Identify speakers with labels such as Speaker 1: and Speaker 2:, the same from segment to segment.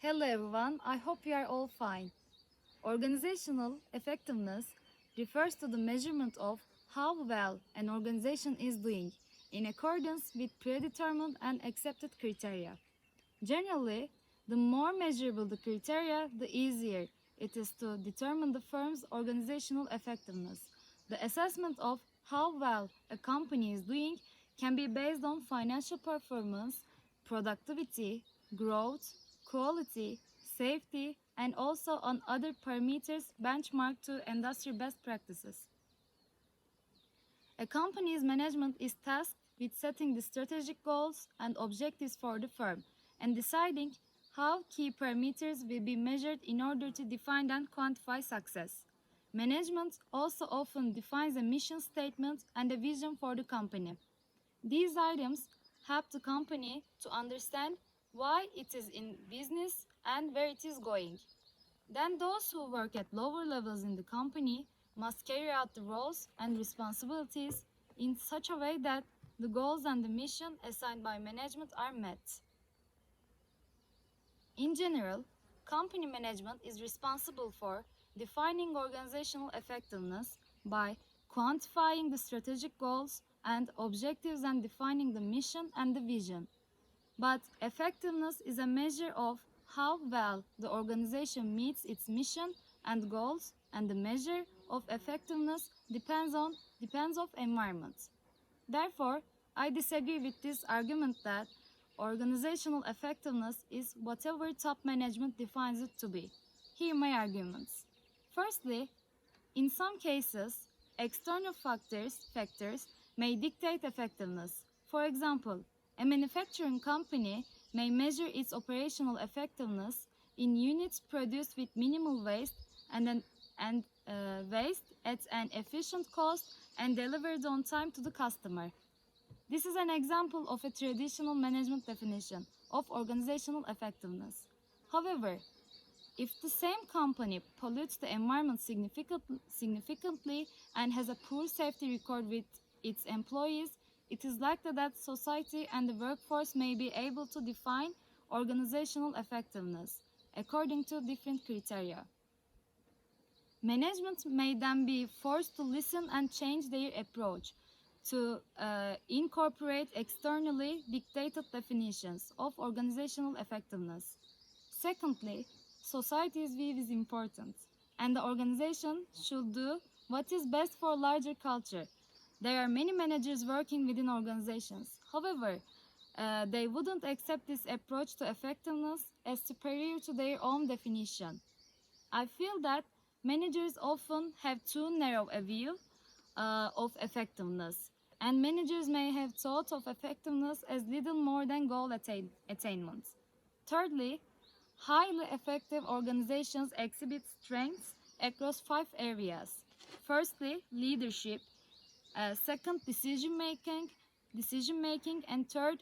Speaker 1: Hello everyone, I hope you are all fine. Organizational effectiveness refers to the measurement of how well an organization is doing in accordance with predetermined and accepted criteria. Generally, the more measurable the criteria, the easier it is to determine the firm's organizational effectiveness. The assessment of how well a company is doing can be based on financial performance, productivity, growth, quality, safety, and also on other parameters benchmarked to industry best practices. A company's management is tasked with setting the strategic goals and objectives for the firm and deciding how key parameters will be measured in order to define and quantify success. Management also often defines a mission statement and a vision for the company. These items help the company to understand why it is in business and where it is going. Then those who work at lower levels in the company must carry out the roles and responsibilities in such a way that the goals and the mission assigned by management are met. In general, company management is responsible for defining organizational effectiveness by quantifying the strategic goals and objectives and defining the mission and the vision. But effectiveness is a measure of how well the organization meets its mission and goals, and the measure of effectiveness depends of environment. Therefore, I disagree with this argument that organizational effectiveness is whatever top management defines it to be. Here are my arguments. Firstly, in some cases, external factors may dictate effectiveness. For example, a manufacturing company may measure its operational effectiveness in units produced with minimal waste and waste at an efficient cost and delivered on time to the customer. This is an example of a traditional management definition of organizational effectiveness. However, if the same company pollutes the environment significantly and has a poor safety record with its employees, it is likely that society and the workforce may be able to define organizational effectiveness according to different criteria. Management may then be forced to listen and change their approach to incorporate externally dictated definitions of organizational effectiveness. Secondly, society's view is important, and the organization should do what is best for larger culture. There are many managers working within organizations. However, they wouldn't accept this approach to effectiveness as superior to their own definition. I feel that managers often have too narrow a view of effectiveness, and managers may have thought of effectiveness as little more than goal attainment. Thirdly, highly effective organizations exhibit strengths across 5 areas. Firstly, leadership. Second, decision making, and third,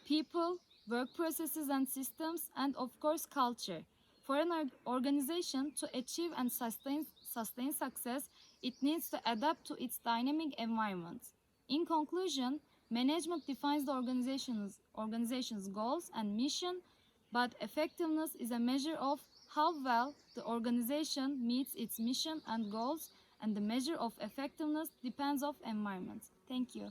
Speaker 1: people, work processes and systems, and of course, culture. For an organization to achieve and sustain success, it needs to adapt to its dynamic environment. In conclusion, management defines the organization's goals and mission, but effectiveness is a measure of how well the organization meets its mission and goals, and the measure of effectiveness depends on environment. Thank you.